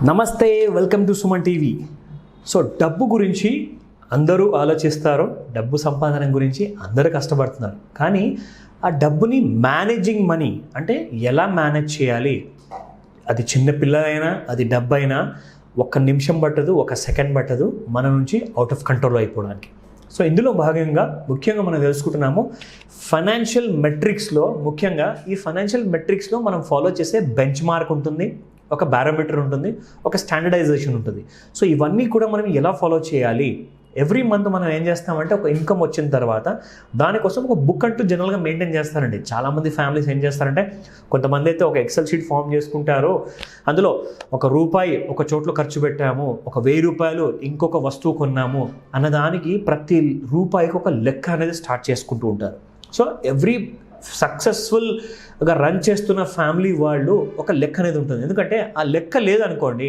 నమస్తే, welcome to Sumantv. So డబ్బు గురించి అందరూ ఆలోచిస్తారు, డబ్బు సంపాదన గురించి అందరూ కష్టపడుతున్నారు. కానీ ఆ డబ్బుని మేనేజింగ్ మనీ అంటే ఎలా మేనేజ్ చేయాలి, అది చిన్న పిల్లలైనా అది డబ్బైనా ఒక్క నిమిషం పట్టదు, ఒక సెకండ్ పట్టదు మన నుంచి అవుట్ ఆఫ్ కంట్రోల్ అయిపోవడానికి. సో ఇందులో భాగంగా ముఖ్యంగా మనం తెలుసుకుంటున్నాము ఫైనాన్షియల్ మెట్రిక్స్లో. ముఖ్యంగా ఈ ఫైనాన్షియల్ మెట్రిక్స్లో మనం ఫాలో చేసే బెంచ్ మార్క్ ఉంటుంది, ఒక బారోమీటర్ ఉంటుంది, ఒక స్టాండర్డైజేషన్ ఉంటుంది. సో ఇవన్నీ కూడా మనం ఎలా ఫాలో చేయాలి? ఎవ్రీ మంత్ మనం ఏం చేస్తామంటే ఒక ఇన్కమ్ వచ్చిన తర్వాత దానికోసం ఒక బుక్ అంటూ జనరల్గా మెయింటైన్ చేస్తారండి. చాలామంది ఫ్యామిలీస్ ఏం చేస్తారంటే, కొంతమంది అయితే ఒక ఎక్సెల్ షీట్ ఫామ్ చేసుకుంటారు, అందులో ₹1 ఒక చోట్లో ఖర్చు పెట్టాము, ఒక ₹1000 ఇంకొక వస్తువు కొన్నాము అన్నదానికి ప్రతి రూపాయికి ఒక లెక్క అనేది స్టార్ట్ చేసుకుంటూ ఉంటారు. సో ఎవ్రీ సక్సెస్ఫుల్గా రన్ చేస్తున్న ఫ్యామిలీ వాళ్ళు ఒక లెక్క అనేది ఉంటుంది. ఎందుకంటే ఆ లెక్క లేదనుకోండి,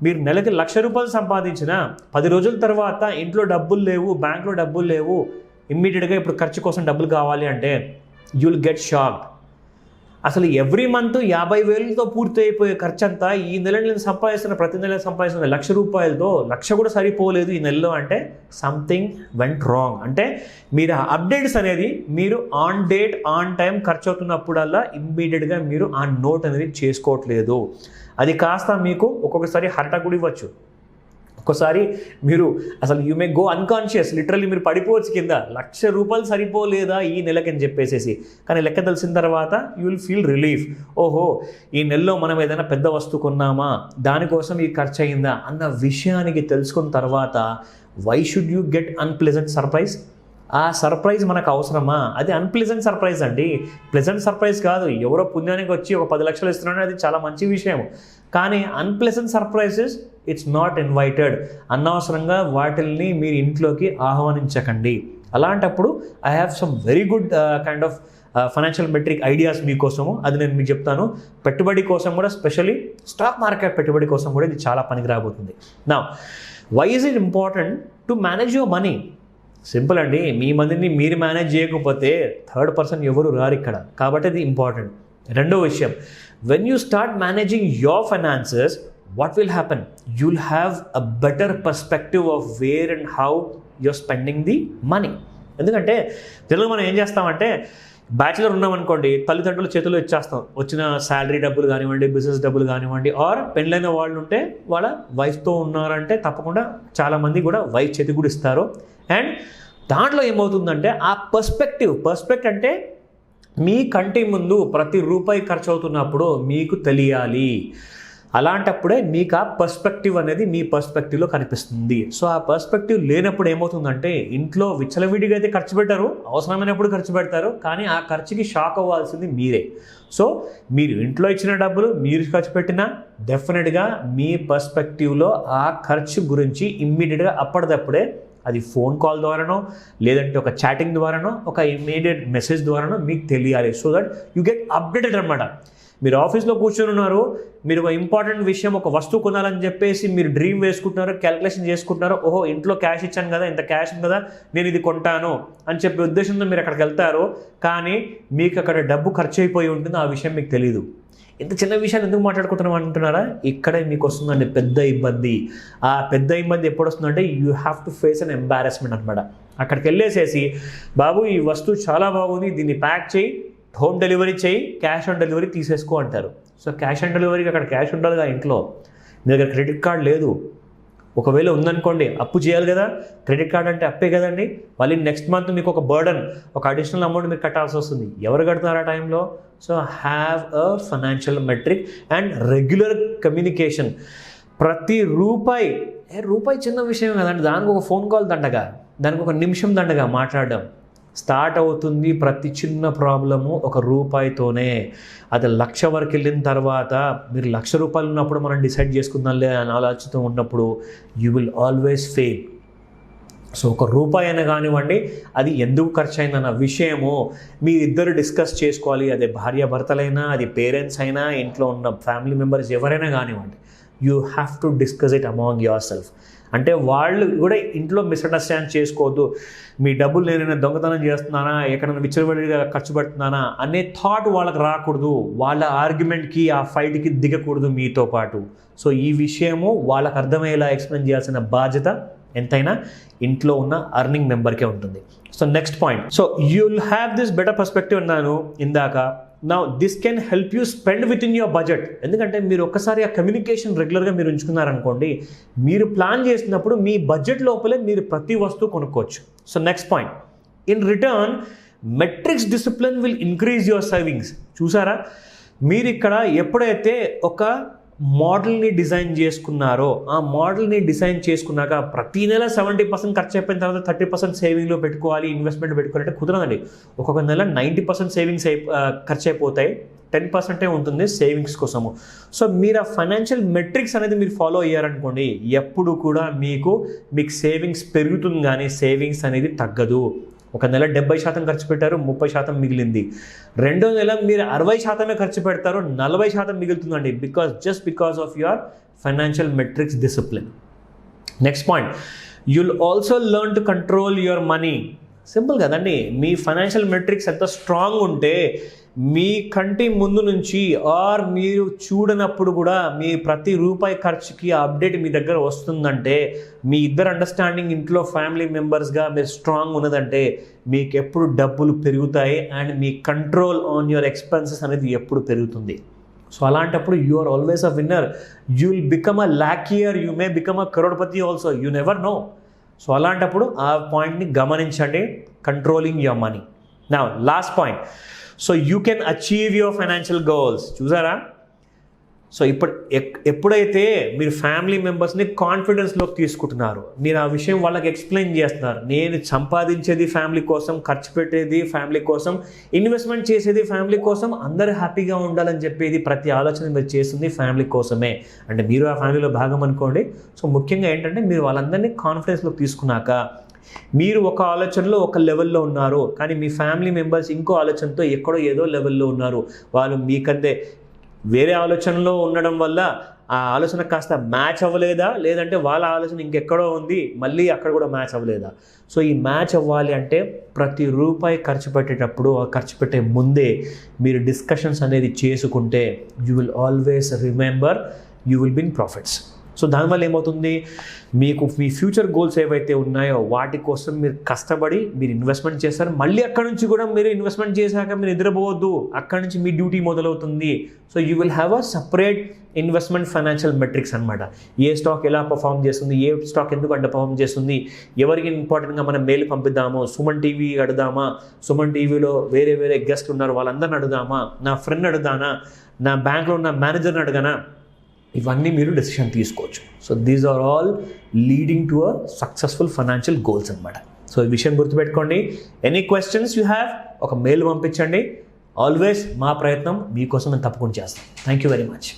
మీరు నెలకి ₹1,00,000 సంపాదించిన 10 రోజుల తర్వాత ఇంట్లో డబ్బులు లేవు, బ్యాంక్లో డబ్బులు లేవు, ఇమ్మీడియట్గా ఇప్పుడు ఖర్చు కోసం డబ్బులు కావాలి అంటే యూ విల్ గెట్ షాక్డ్. అసలు ఎవ్రీ మంత్ 50,000తో పూర్తి అయిపోయే ఖర్చు అంతా ఈ నెల నేను సంపాదిస్తున్న, ప్రతి నెల సంపాదిస్తున్న ₹1,00,000తో 1,00,000 కూడా సరిపోలేదు ఈ నెలలో అంటే సంథింగ్ వెంట్ రాంగ్. అంటే మీరు అప్డేట్స్ అనేది మీరు ఆన్ డేట్ ఆన్ టైం ఖర్చు అవుతున్నప్పుడల్లా ఇమ్మీడియట్గా మీరు ఆ నోట్ అనేది చేసుకోవట్లేదు. అది కాస్త మీకు ఒక్కొక్కసారి హార్ట్ అటాక్ కూడా ఇవ్వచ్చు. ఒక్కోసారి మీరు అసలు you may go unconscious, literally మీరు పడిపోవచ్చు కింద. ₹1,00,000 సరిపోలేదా ఈ నెలకి అని చెప్పేసేసి. కానీ లెక్క తెలిసిన తర్వాత యూ విల్ ఫీల్ రిలీఫ్. ఓహో, ఈ నెలలో మనం ఏదైనా పెద్ద వస్తువు కొన్నామా, దానికోసం ఈ ఖర్చు అయిందా అన్న విషయానికి తెలుసుకున్న తర్వాత why should you get unpleasant surprise? ఆ సర్ప్రైజ్ మనకు అవసరమా? అది అన్ప్లెజెంట్ సర్ప్రైజ్ అండి, ప్లెజెంట్ సర్ప్రైజ్ కాదు. ఎవరో పుణ్యానికి వచ్చి ఒక 10 లక్షలు ఇస్తున్నాడు, అది చాలా మంచి విషయం. కానీ unpleasant surprises it's not invited. అనవసరంగా వాటిల్ని మీరు ఇంట్లోకి ఆహ్వానించకండి. అలాంటప్పుడు I have some very good kind of financial metric ideas మీకోసము. అది నేను మీకు చెప్తాను. పెట్టుబడి కోసం కూడా, స్పెషల్లీ స్టాక్ మార్కెట్ పెట్టుబడి కోసం కూడా ఇది చాలా పనికి రాబోతుంది. Now why is it important to manage your money? Simple అండి, మీ మనీని మీరు మేనేజ్ చేయకపోతే థర్డ్ పర్సన్ ఎవరు రారు ఇక్కడ. కాబట్టి అది ఇంపార్టెంట్. రెండో విషయం, when you start managing your finances, what will happen? You'll have a better perspective of where and how you're spending the money. ఎందుకంటే జనరల్గా మనం ఏం చేస్తామంటే, బ్యాచిలర్ ఉన్నామనుకోండి, తల్లిదండ్రుల చేతుల్లో ఇచ్చేస్తాం వచ్చిన శాలరీ డబ్బులు కానివ్వండి, బిజినెస్ డబ్బులు కానివ్వండి, ఆర్ పెళ్ళైన వాళ్ళు ఉంటే వాళ్ళ వైఫ్తో ఉన్నారంటే తప్పకుండా చాలామంది కూడా వైఫ్ చేతి కూడా ఇస్తారు. అండ్ దాంట్లో ఏమవుతుందంటే ఆ పర్స్పెక్ట్ అంటే మీ కంటి ముందు ప్రతి రూపాయి ఖర్చు అవుతున్నప్పుడు మీకు తెలియాలి. అలాంటప్పుడే మీకు ఆ పర్స్పెక్టివ్ అనేది మీ పర్స్పెక్టివ్లో కనిపిస్తుంది. సో ఆ పర్స్పెక్టివ్ లేనప్పుడు ఏమవుతుందంటే, ఇంట్లో విచ్చలవిడిగా అయితే ఖర్చు పెట్టారు, అవసరమైనప్పుడు ఖర్చు పెడతారు, కానీ ఆ ఖర్చుకి షాక్ అవ్వాల్సింది మీరే. సో మీరు ఇంట్లో ఇచ్చిన డబ్బులు మీరు ఖర్చు పెట్టినా డెఫినెట్గా మీ పర్స్పెక్టివ్లో ఆ ఖర్చు గురించి ఇమ్మీడియట్గా అప్పటిదప్పుడే, అది ఫోన్ కాల్ ద్వారానో లేదంటే ఒక చాటింగ్ ద్వారానో ఒక ఇమీడియట్ మెసేజ్ ద్వారానో మీకు తెలియాలి. So that you get updated అనమాట. మీరు ఆఫీస్లో కూర్చొని ఉన్నారు, మీరు ఒక ఇంపార్టెంట్ విషయం, ఒక వస్తువు కొనాలని చెప్పేసి మీరు డ్రీమ్ వేసుకుంటున్నారు, క్యాలిక్యులేషన్ చేసుకుంటున్నారు. ఓహో, ఇంట్లో క్యాష్ ఇచ్చాను కదా, ఇంత క్యాష్ ఉంది కదా, నేను ఇది కొంటాను అని చెప్పే ఉద్దేశంతో మీరు అక్కడికి వెళ్తారు. కానీ మీకు అక్కడ డబ్బు ఖర్చు అయిపోయి ఉంటుంది, ఆ విషయం మీకు తెలియదు. ఇంత చిన్న విషయాన్ని ఎందుకు మాట్లాడుకుంటున్నాం అంటున్నారా? ఇక్కడే మీకు వస్తుందండి పెద్ద ఇబ్బంది. ఆ పెద్ద ఇబ్బంది ఎప్పుడు వస్తుందంటే, you have to face an embarrassment అనమాట. అక్కడికి వెళ్ళేసేసి, బాబు ఈ వస్తువు చాలా బాగుంది, దీన్ని ప్యాక్ చేయి, హోమ్ డెలివరీ చేయి, క్యాష్ ఆన్ డెలివరీ తీసేసుకో అంటారు. సో క్యాష్ ఆన్ డెలివరీకి అక్కడ క్యాష్ ఉండాలిగా ఇంట్లో. మీ దగ్గర క్రెడిట్ కార్డ్ లేదు, ఒకవేళ ఉందనుకోండి అప్పు చేయాలి కదా. క్రెడిట్ కార్డ్ అంటే అప్పే కదండి. మళ్ళీ నెక్స్ట్ మంత్ మీకు ఒక బర్డన్, ఒక అడిషనల్ అమౌంట్ మీరు కట్టాల్సి వస్తుంది. ఎవరు కడుతున్నారు ఆ టైంలో? So have a financial metric and regular communication. ప్రతి రూపాయి చిన్న విషయం కదండి, దానికి ఒక ఫోన్ కాల్ దండగా, దానికి ఒక నిమిషం దండగా మాట్లాడడం స్టార్ట్ అవుతుంది. ప్రతి చిన్న ప్రాబ్లము ఒక రూపాయితోనే. అది 1,00,000 వరకు వెళ్ళిన తర్వాత, మీరు ₹1,00,000 ఉన్నప్పుడు మనం డిసైడ్ చేసుకుందాంలే అని ఆలోచిస్తూ ఉన్నప్పుడు you will always fail. So ₹1 అయినా కానివ్వండి, అది ఎందుకు ఖర్చు అయిందన్న విషయము మీరిద్దరు డిస్కస్ చేసుకోవాలి. అదే భార్యాభర్తలైనా, అది పేరెంట్స్ అయినా, ఇంట్లో ఉన్న ఫ్యామిలీ మెంబర్స్ ఎవరైనా కానివ్వండి, you have to discuss it among your self. అంటే వాళ్ళు కూడా ఇంట్లో మిస్అండర్స్టాండ్ చేసుకోవద్దు, మీ డబ్బులు నేను దొంగతనం చేస్తున్నానా, ఎక్కడైనా విచ్చలవిడిగా ఖర్చు పెడుతున్నానా అనే థాట్ వాళ్ళకి రాకూడదు, వాళ్ళ ఆర్గ్యుమెంట్కి ఆ ఫైట్కి దిగకూడదు మీతో పాటు. సో ఈ విషయము వాళ్ళకి అర్థమయ్యేలా ఎక్స్ప్లెయిన్ చేయాల్సిన బాధ్యత ఎంతైనా ఇంట్లో ఉన్న అర్నింగ్ మెంబర్కే ఉంటుంది. So next point, so you'll have this better perspective అన్నాను ఇందాక. Now this can help you spend with in your budget. ఎందుకంటే మీరు ఒక్కసారి ఆ కమ్యూనికేషన్ రెగ్యులర్గా మీరు ఉంచుకున్నారనుకోండి, మీరు ప్లాన్ చేసినప్పుడు మీ బడ్జెట్ లోపలే మీరు ప్రతి వస్తువు కొనుక్కోవచ్చు. So next point, in return metrics discipline will increase your savings. చూసారా, మీరు ఇక్కడ ఎప్పుడైతే ఒక మోడల్ని డిజైన్ చేసుకున్నారో, ఆ మోడల్ని డిజైన్ చేసుకున్నాక ప్రతి నెల 70% ఖర్చు అయిపోయిన తర్వాత 30% సేవింగ్లో పెట్టుకోవాలి, ఇన్వెస్ట్మెంట్ పెట్టుకోవాలంటే కుదరదండి. ఒక్కొక్క నెల 90% సేవింగ్స్ ఖర్చు అయిపోతాయి, 10% ఉంటుంది సేవింగ్స్ కోసము. సో మీరు ఆ ఫైనాన్షియల్ మెట్రిక్స్ అనేది మీరు ఫాలో అయ్యారనుకోండి, ఎప్పుడు కూడా మీకు సేవింగ్స్ పెరుగుతుంది కానీ సేవింగ్స్ అనేది తగ్గదు. ఒక నెల 70% ఖర్చు పెట్టారు, 30% మిగిలింది. రెండో నెల మీరు 60% ఖర్చు పెడతారు, 40% మిగులుతుందండి. Because of your financial metrics discipline. Next point, you'll also learn to control your money. Simple కదండి, మీ ఫైనాన్షియల్ మెట్రిక్స్ ఎంత స్ట్రాంగ్ ఉంటే మీ కంటి ముందు నుంచి ఆర్ మీరు చూడనప్పుడు కూడా మీ ప్రతి రూపాయి ఖర్చుకి అప్డేట్ మీ దగ్గర వస్తుందంటే, మీ ఇద్దరు అండర్స్టాండింగ్ ఇంట్లో ఫ్యామిలీ మెంబర్స్గా మీరు స్ట్రాంగ్ ఉన్నదంటే మీకు ఎప్పుడు డబ్బులు పెరుగుతాయి అండ్ మీ కంట్రోల్ ఆన్ యువర్ ఎక్స్పెన్సెస్ అనేది ఎప్పుడు పెరుగుతుంది. సో అలాంటప్పుడు you are always a winner. You will become a lakhier, you may become a crorepati also, you never know. So అలాంటప్పుడు ఆ పాయింట్ని గమనించండి, controlling your money. Now last point, so you can achieve your financial goals. చూసారా, so ఎప్పుడైతే మీరు family మెంబర్స్ని కాన్ఫిడెన్స్లోకి తీసుకుంటున్నారు, మీరు ఆ విషయం వాళ్ళకి ఎక్స్ప్లెయిన్ చేస్తున్నారు, నేను సంపాదించేది ఫ్యామిలీ కోసం, ఖర్చు పెట్టేది ఫ్యామిలీ కోసం, ఇన్వెస్ట్మెంట్ చేసేది ఫ్యామిలీ కోసం, అందరూ హ్యాపీగా ఉండాలని చెప్పేది ప్రతి ఆలోచన మీరు చేస్తుంది ఫ్యామిలీ కోసమే, అంటే మీరు ఆ ఫ్యామిలీలో భాగం అనుకోండి. సో ముఖ్యంగా ఏంటంటే మీరు వాళ్ళందరినీ కాన్ఫిడెన్స్లోకి తీసుకున్నాక, మీరు ఒక ఆలోచనలో ఒక లెవెల్లో ఉన్నారు, కానీ మీ ఫ్యామిలీ మెంబర్స్ ఇంకో ఆలోచనతో ఎక్కడో ఏదో లెవెల్లో ఉన్నారు, వాళ్ళు మీకంటే వేరే ఆలోచనలో ఉండడం వల్ల ఆ ఆలోచన కాస్త మ్యాచ్ అవ్వలేదా, లేదంటే వాళ్ళ ఆలోచన ఇంకెక్కడో ఉంది మళ్ళీ అక్కడ కూడా మ్యాచ్ అవ్వలేదా. సో ఈ మ్యాచ్ అవ్వాలి అంటే ప్రతి రూపాయి ఖర్చు పెట్టేటప్పుడు, ఆ ఖర్చు పెట్టే ముందే మీరు డిస్కషన్స్ అనేది చేసుకుంటే you will always remember you will be in profits. So దానివల్ల ఏమవుతుంది, మీకు మీ ఫ్యూచర్ గోల్స్ ఏవైతే ఉన్నాయో వాటి కోసం మీరు కష్టపడి మీరు ఇన్వెస్ట్మెంట్ చేస్తారు. మళ్ళీ అక్కడ నుంచి కూడా మీరు ఇన్వెస్ట్మెంట్ చేశాక మీరు నిద్రపోవద్దు, అక్కడ నుంచి మీ డ్యూటీ మొదలవుతుంది. So you will have a separate investment financial metrics అనమాట. ఏ స్టాక్ ఎలా పర్ఫామ్ చేస్తుంది, ఏ స్టాక్ ఎందుకు అండర్ పర్ఫామ్ చేస్తుంది, ఎవరికి ఇంపార్టెంట్గా మనం మెయిల్ పంపిద్దాము, సుమన్ టీవీ అడుగుదామా, సుమన్ టీవీలో వేరే వేరే గెస్ట్ ఉన్నారు వాళ్ళందరిని అడుగుదామా, నా ఫ్రెండ్ అడుగుదానా, నా బ్యాంక్లో ఉన్న మేనేజర్ని అడగనా, ఇవన్నీ మీరు డెసిషన్ తీసుకోవచ్చు. So these are all leading to a successful financial goals అనమాట. సో ఈ విషయం గుర్తుపెట్టుకోండి. ఎనీ క్వశ్చన్స్ యూ హ్యావ్ ఒక మెయిల్ పంపించండి. ఆల్వేస్ మా ప్రయత్నం మీకోసం మేము తప్పకుండా చేస్తాం. Thank you very much.